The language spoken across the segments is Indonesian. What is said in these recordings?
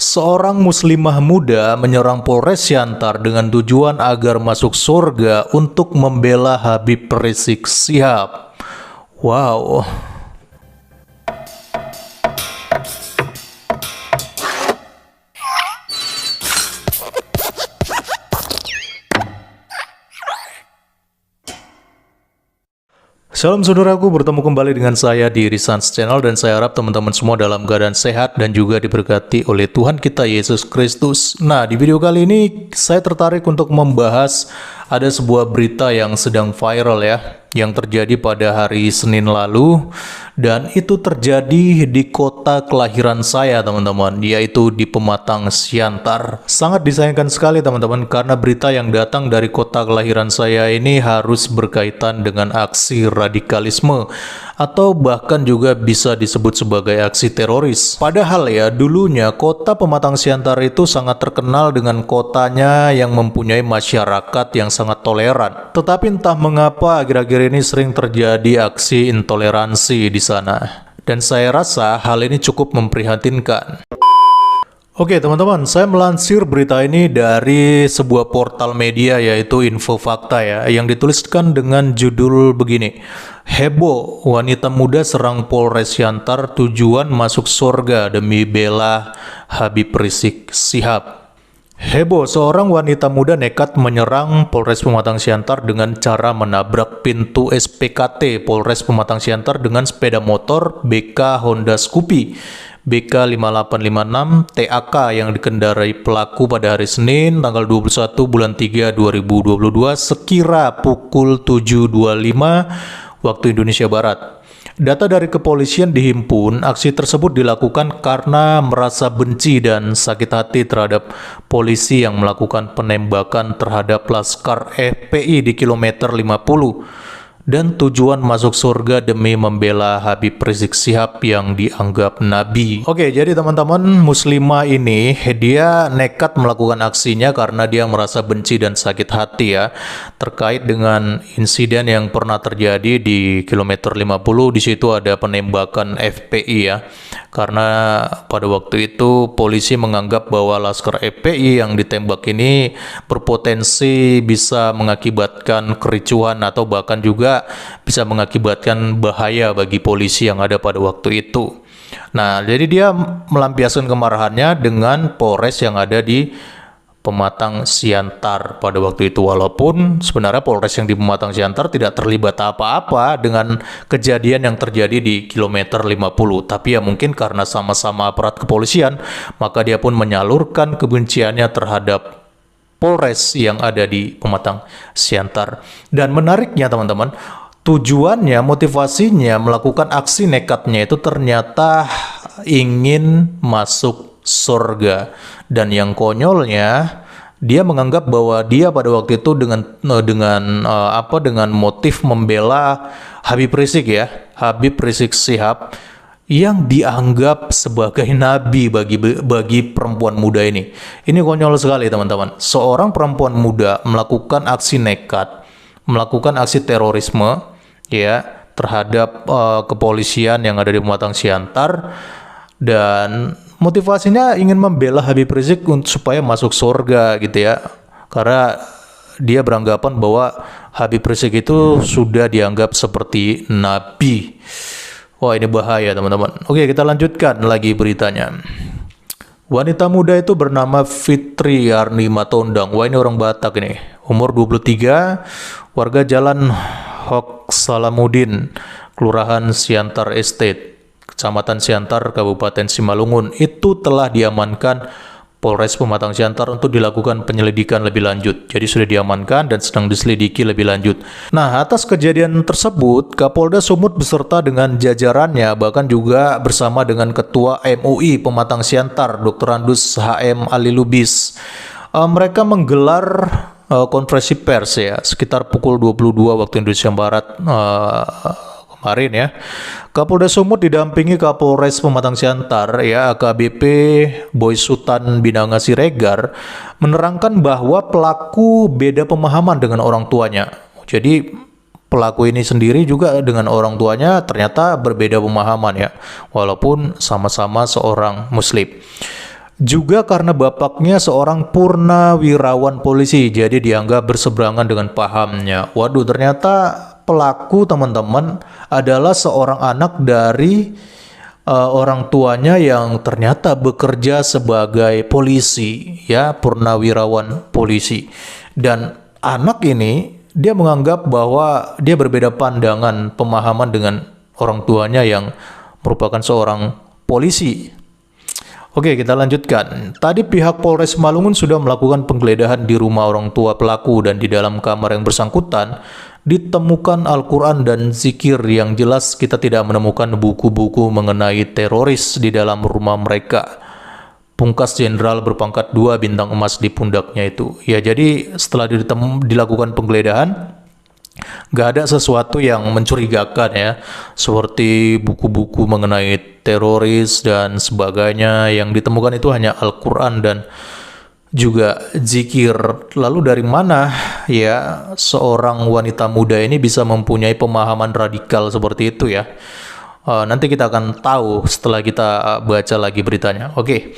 Seorang muslimah muda menyerang Polres Siantar dengan tujuan agar masuk surga untuk membela Habib Rizik Syihab. Wow. Salam saudaraku, bertemu kembali dengan saya di Risans Channel dan saya harap teman-teman semua dalam keadaan sehat dan juga diberkati oleh Tuhan kita Yesus Kristus. Nah, di video kali ini saya tertarik untuk membahas ada sebuah berita yang sedang viral ya, yang terjadi pada hari Senin lalu dan itu terjadi di kota kelahiran saya teman-teman, yaitu di Pematang Siantar. Sangat disayangkan sekali teman-teman karena berita yang datang dari kota kelahiran saya ini harus berkaitan dengan aksi radikalisme atau bahkan juga bisa disebut sebagai aksi teroris. Padahal ya dulunya kota Pematang Siantar itu sangat terkenal dengan kotanya yang mempunyai masyarakat yang sangat toleran. Tetapi entah mengapa akhir-akhir ini sering terjadi aksi intoleransi di sana. Dan saya rasa hal ini cukup memprihatinkan. Oke teman-teman, saya melansir berita ini dari sebuah portal media yaitu Info Fakta ya, yang dituliskan dengan judul begini. Heboh, wanita muda serang Polres Siantar tujuan masuk surga demi bela Habib Rizik Syihab. Heboh, seorang wanita muda nekat menyerang Polres Pematang Siantar dengan cara menabrak pintu SPKT Polres Pematang Siantar dengan sepeda motor BK Honda Scoopy BK5856 TAK yang dikendarai pelaku pada hari Senin tanggal 21 bulan 3 2022 sekira pukul 7.25 waktu Indonesia Barat. Data dari kepolisian dihimpun, aksi tersebut dilakukan karena merasa benci dan sakit hati terhadap polisi yang melakukan penembakan terhadap Laskar FPI di kilometer 50 dan tujuan masuk surga demi membela Habib Rizik Syihab yang dianggap nabi. Oke, jadi teman-teman, muslimah ini dia nekat melakukan aksinya karena dia merasa benci dan sakit hati ya, terkait dengan insiden yang pernah terjadi di kilometer 50. Di situ ada penembakan FPI ya. Karena pada waktu itu polisi menganggap bahwa Laskar FPI yang ditembak ini berpotensi bisa mengakibatkan kericuhan atau bahkan juga bisa mengakibatkan bahaya bagi polisi yang ada pada waktu itu. Nah, jadi dia melampiaskan kemarahannya dengan Polres yang ada di Pematang Siantar pada waktu itu, walaupun sebenarnya Polres yang di Pematang Siantar tidak terlibat apa-apa dengan kejadian yang terjadi di kilometer 50, tapi ya mungkin karena sama-sama aparat kepolisian maka dia pun menyalurkan kebenciannya terhadap Polres yang ada di Pematang Siantar. Dan menariknya teman-teman, tujuannya, motivasinya melakukan aksi nekatnya itu ternyata ingin masuk surga. Dan yang konyolnya, dia menganggap bahwa dia pada waktu itu dengan motif membela Habib Rizik ya, Habib Rizik Syihab yang dianggap sebagai nabi bagi perempuan muda ini. Ini konyol sekali teman-teman. Seorang perempuan muda melakukan aksi nekat, melakukan aksi terorisme ya terhadap kepolisian yang ada di Pematang Siantar, dan motivasinya ingin membela Habib Rizik supaya masuk surga gitu ya, karena dia beranggapan bahwa Habib Rizik itu sudah dianggap seperti nabi. Wah, ini bahaya teman-teman. Oke, kita lanjutkan lagi beritanya. Wanita muda itu bernama Fitri Arni Matondang. Wah, ini orang Batak ini. Umur 23, warga Jalan Hok Salamuddin, Kelurahan Siantar Estate, Kecamatan Siantar, Kabupaten Simalungun. Itu telah diamankan Polres Pematang Siantar untuk dilakukan penyelidikan lebih lanjut. Jadi sudah diamankan dan sedang diselidiki lebih lanjut. Nah, atas kejadian tersebut, Kapolda Sumut beserta dengan jajarannya, bahkan juga bersama dengan Ketua MUI Pematang Siantar, Dr. Andus HM Ali Lubis, mereka menggelar konferensi pers ya, sekitar pukul 22 waktu Indonesia Barat kemarin ya. Kapolda Sumut didampingi Kapolres Pematang Siantar ya, AKBP Boy Sultan Binanga Siregar, menerangkan bahwa pelaku beda pemahaman dengan orang tuanya. Jadi pelaku ini sendiri juga dengan orang tuanya ternyata berbeda pemahaman ya, walaupun sama-sama seorang muslim. Juga karena bapaknya seorang purnawirawan polisi, jadi dianggap berseberangan dengan pahamnya. Waduh, ternyata pelaku, teman-teman, adalah seorang anak dari orang tuanya yang ternyata bekerja sebagai polisi, ya, purnawirawan polisi. Dan anak ini dia menganggap bahwa dia berbeda pandangan, pemahaman dengan orang tuanya yang merupakan seorang polisi. Oke, kita lanjutkan. Tadi pihak Polres Malungun sudah melakukan penggeledahan di rumah orang tua pelaku, dan di dalam kamar yang bersangkutan ditemukan Al-Quran dan zikir. Yang jelas kita tidak menemukan buku-buku mengenai teroris di dalam rumah mereka. Pungkas Jenderal berpangkat 2 bintang emas di pundaknya itu. Ya, jadi setelah dilakukan penggeledahan, nggak ada sesuatu yang mencurigakan, ya, seperti buku-buku mengenai teroris dan sebagainya. Yang ditemukan itu hanya Al-Quran dan juga zikir. Lalu dari mana, ya, seorang wanita muda ini bisa mempunyai pemahaman radikal seperti itu, ya? Nanti kita akan tahu setelah kita baca lagi beritanya. Oke.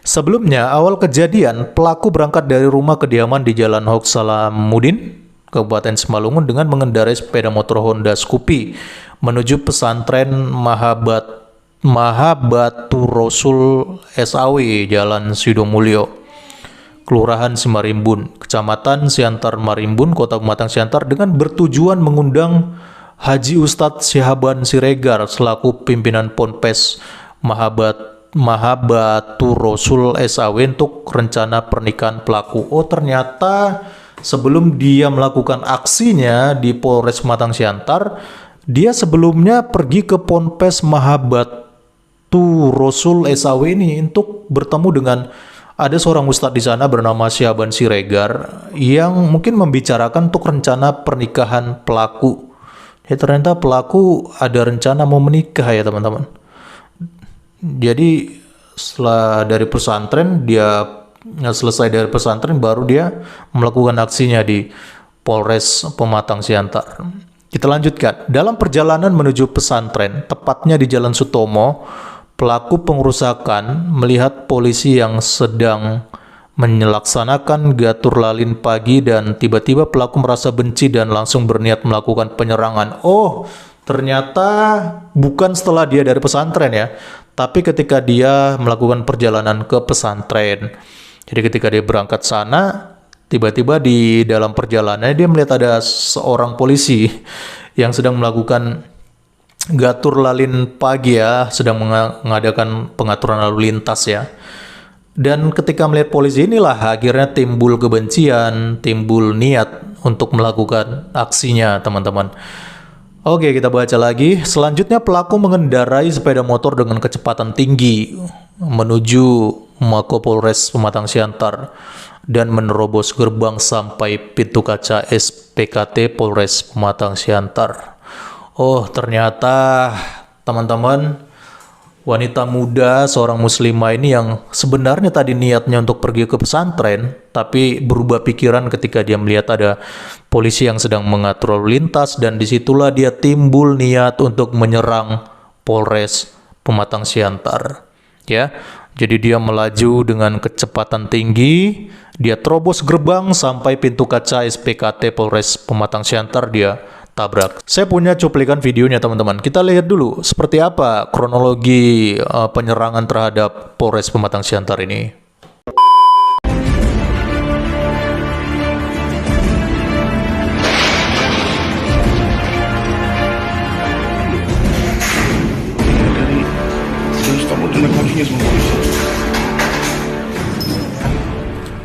Sebelumnya, awal kejadian, pelaku berangkat dari rumah kediaman di Jalan Hok Salamuddin, Kabupaten Simalungun, dengan mengendarai sepeda motor Honda Scoopy menuju pesantren Mahabatu Rasul SAW, Jalan Sidomulyo, Kelurahan Simarimbun, Kecamatan Siantar Marimbun, Kota Pematang Siantar, dengan bertujuan mengundang Haji Ustadz Syihaban Siregar selaku pimpinan Ponpes Mahabatu Rasul SAW untuk rencana pernikahan pelaku. Oh, ternyata sebelum dia melakukan aksinya di Polres Pematang Siantar, dia sebelumnya pergi ke Ponpes Mahabatu Rasul SAW ini untuk bertemu dengan ada seorang ustadz di sana bernama Syihaban Siregar yang mungkin membicarakan untuk rencana pernikahan pelaku. Ya, ternyata pelaku ada rencana mau menikah, ya, teman-teman. Jadi setelah dari pesantren, selesai dari pesantren, baru dia melakukan aksinya di Polres Pematang Siantar. Kita lanjutkan. Dalam perjalanan menuju pesantren, tepatnya di Jalan Sutomo, pelaku pengerusakan melihat polisi yang sedang menyelaksanakan gatur lalin pagi, dan tiba-tiba pelaku merasa benci dan langsung berniat melakukan penyerangan. Oh, ternyata bukan setelah dia dari pesantren, ya, tapi ketika dia melakukan perjalanan ke pesantren. Jadi ketika dia berangkat sana, tiba-tiba di dalam perjalanannya dia melihat ada seorang polisi yang sedang melakukan gatur lalin pagi, ya, sedang mengadakan pengaturan lalu lintas, ya. Dan ketika melihat polisi inilah akhirnya timbul kebencian, timbul niat untuk melakukan aksinya, teman-teman. Oke, kita baca lagi. Selanjutnya, pelaku mengendarai sepeda motor dengan kecepatan tinggi menuju Mako Polres Pematang Siantar dan menerobos gerbang sampai pintu kaca SPKT Polres Pematang Siantar. Oh, ternyata, teman-teman, wanita muda, seorang muslimah ini yang sebenarnya tadi niatnya untuk pergi ke pesantren, tapi berubah pikiran ketika dia melihat ada polisi yang sedang mengatur lalu lintas, dan disitulah dia timbul niat untuk menyerang Polres Pematang Siantar. Ya, jadi dia melaju dengan kecepatan tinggi, dia terobos gerbang sampai pintu kaca SPKT Polres Pematang Siantar, dia tabrak. Saya punya cuplikan videonya, teman-teman. Kita lihat dulu seperti apa kronologi penyerangan terhadap Polres Pematang Siantar ini.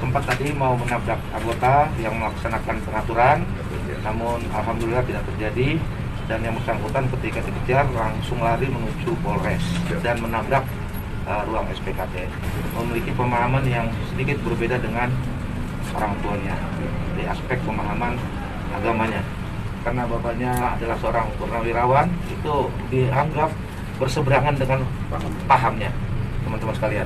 Sempat tadi mau menabrak anggota yang melaksanakan pengaturan, namun alhamdulillah tidak terjadi, dan yang bersangkutan ketika dikejar langsung lari menuju Polres dan menabrak ruang SPKT. Memiliki pemahaman yang sedikit berbeda dengan orang tuanya di aspek pemahaman agamanya, karena bapaknya adalah seorang purnawirawan, itu dianggap berseberangan dengan pahamnya, teman-teman sekalian.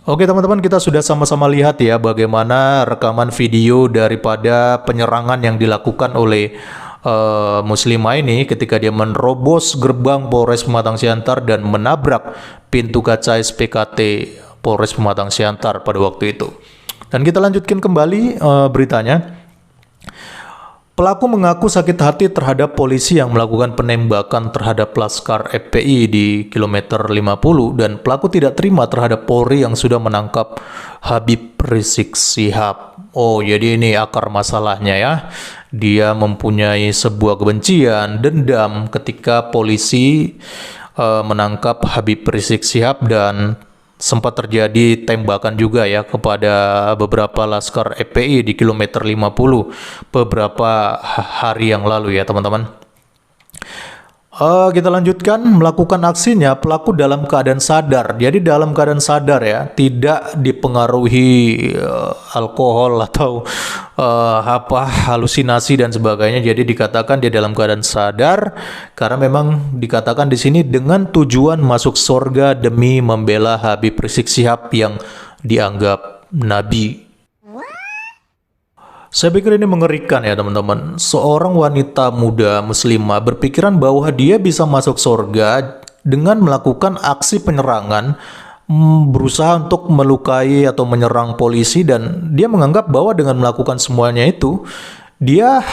Oke, teman-teman, kita sudah sama-sama lihat, ya, bagaimana rekaman video daripada penyerangan yang dilakukan oleh muslimah ini ketika dia menerobos gerbang Polres Pematang Siantar dan menabrak pintu kaca SPKT Polres Pematang Siantar pada waktu itu. Dan kita lanjutkan kembali beritanya. Pelaku mengaku sakit hati terhadap polisi yang melakukan penembakan terhadap Laskar FPI di kilometer 50 dan pelaku tidak terima terhadap Polri yang sudah menangkap Habib Rizik Syihab. Oh, jadi ini akar masalahnya ya. Dia mempunyai sebuah kebencian, dendam ketika polisi menangkap Habib Rizik Syihab dan sempat terjadi tembakan juga ya kepada beberapa Laskar FPI di kilometer 50 beberapa hari yang lalu ya teman-teman. Kita lanjutkan. Melakukan aksinya pelaku dalam keadaan sadar. Jadi dalam keadaan sadar ya, tidak dipengaruhi alkohol atau halusinasi dan sebagainya. Jadi dikatakan dia dalam keadaan sadar karena memang dikatakan di sini dengan tujuan masuk surga demi membela Habib Rizik Syihab yang dianggap nabi. Saya pikir ini mengerikan ya teman-teman. Seorang wanita muda muslimah berpikiran bahwa dia bisa masuk surga dengan melakukan aksi penyerangan, berusaha untuk melukai atau menyerang polisi, dan dia menganggap bahwa dengan melakukan semuanya itu dia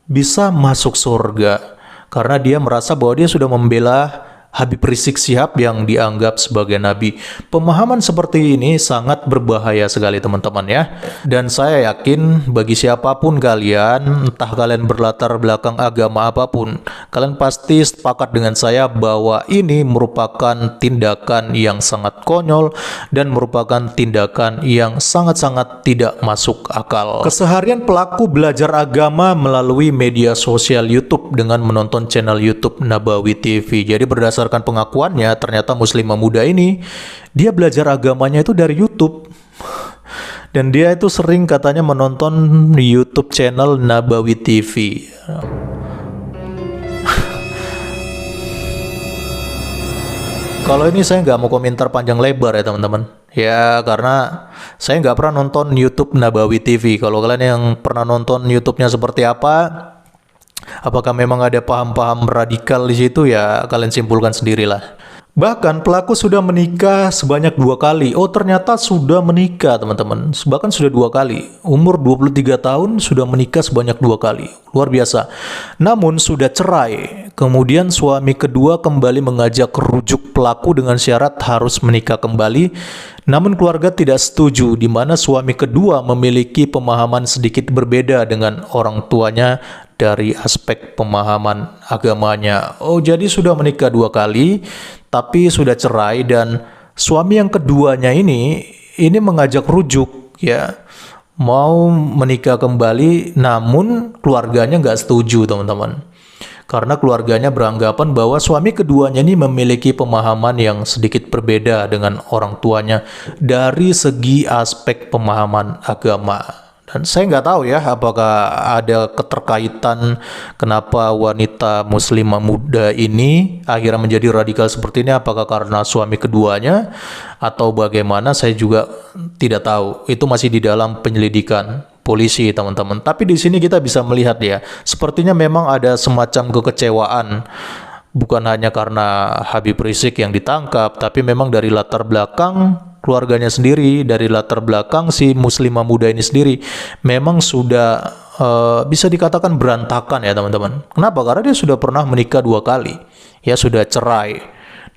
bisa masuk surga karena dia merasa bahwa dia sudah membela Habib Rizik Syihab yang dianggap sebagai nabi. Pemahaman seperti ini sangat berbahaya sekali teman-teman ya. Dan saya yakin bagi siapapun kalian, entah kalian berlatar belakang agama apapun, kalian pasti sepakat dengan saya bahwa ini merupakan tindakan yang sangat konyol dan merupakan tindakan yang sangat-sangat tidak masuk akal. Keseharian pelaku belajar agama melalui media sosial YouTube dengan menonton channel YouTube Nabawi TV. Jadi berdasarkan pengakuannya, ternyata muslimah muda ini dia belajar agamanya itu dari YouTube. Dan dia itu sering katanya menonton YouTube channel Nabawi TV. Kalau ini saya nggak mau komentar panjang lebar ya teman-teman. Ya karena saya nggak pernah nonton YouTube Nabawi TV. Kalau kalian yang pernah nonton YouTube-nya seperti apa, apakah memang ada paham-paham radikal di situ, ya kalian simpulkan sendirilah. Bahkan pelaku sudah menikah sebanyak 2 kali. Oh ternyata sudah menikah teman-teman. Bahkan sudah 2 kali. Umur 23 tahun sudah menikah sebanyak 2 kali. Luar biasa. Namun sudah cerai. Kemudian suami kedua kembali mengajak rujuk pelaku dengan syarat harus menikah kembali. Namun keluarga tidak setuju, di mana suami kedua memiliki pemahaman sedikit berbeda dengan orang tuanya dari aspek pemahaman agamanya. Oh, jadi sudah menikah 2 kali, tapi sudah cerai, dan suami yang keduanya ini mengajak rujuk ya, mau menikah kembali, namun keluarganya nggak setuju teman-teman. Karena keluarganya beranggapan bahwa suami keduanya ini memiliki pemahaman yang sedikit berbeda dengan orang tuanya dari segi aspek pemahaman agama. Dan saya nggak tahu ya apakah ada keterkaitan kenapa wanita muslimah muda ini akhirnya menjadi radikal seperti ini, apakah karena suami keduanya atau bagaimana, saya juga tidak tahu. Itu masih di dalam penyelidikan polisi teman-teman. Tapi di sini kita bisa melihat ya, sepertinya memang ada semacam kekecewaan, bukan hanya karena Habib Rizik yang ditangkap, tapi memang dari latar belakang keluarganya sendiri, dari latar belakang si muslimah muda ini sendiri memang sudah bisa dikatakan berantakan ya teman-teman. Kenapa? Karena dia sudah pernah menikah 2 kali, ya sudah cerai,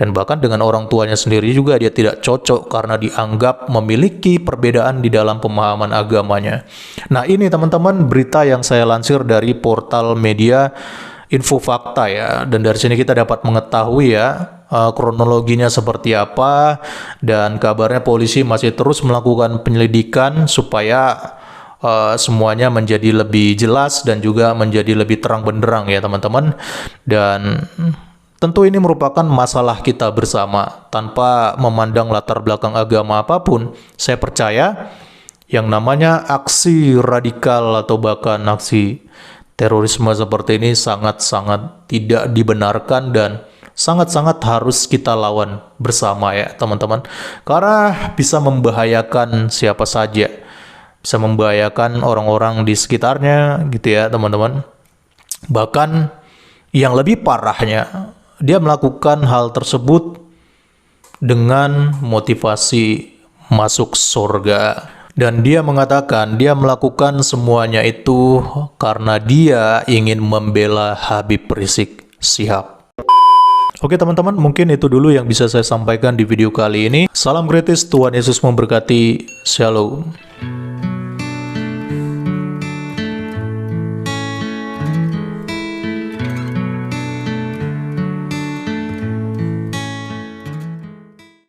dan bahkan dengan orang tuanya sendiri juga dia tidak cocok karena dianggap memiliki perbedaan di dalam pemahaman agamanya. Nah ini teman-teman berita yang saya lansir dari portal media Info Fakta ya, dan dari sini kita dapat mengetahui ya kronologinya seperti apa, dan kabarnya polisi masih terus melakukan penyelidikan supaya semuanya menjadi lebih jelas dan juga menjadi lebih terang benderang ya teman-teman. Dan tentu ini merupakan masalah kita bersama tanpa memandang latar belakang agama apapun. Saya percaya yang namanya aksi radikal atau bahkan aksi terorisme seperti ini sangat-sangat tidak dibenarkan dan sangat-sangat harus kita lawan bersama ya teman-teman, karena bisa membahayakan siapa saja, bisa membahayakan orang-orang di sekitarnya gitu ya teman-teman. Bahkan yang lebih parahnya, dia melakukan hal tersebut dengan motivasi masuk surga. Dan dia mengatakan dia melakukan semuanya itu karena dia ingin membela Habib Rizik Syihab. Oke teman-teman, mungkin itu dulu yang bisa saya sampaikan di video kali ini. Salam kritis, Tuhan Yesus memberkati. Shalom.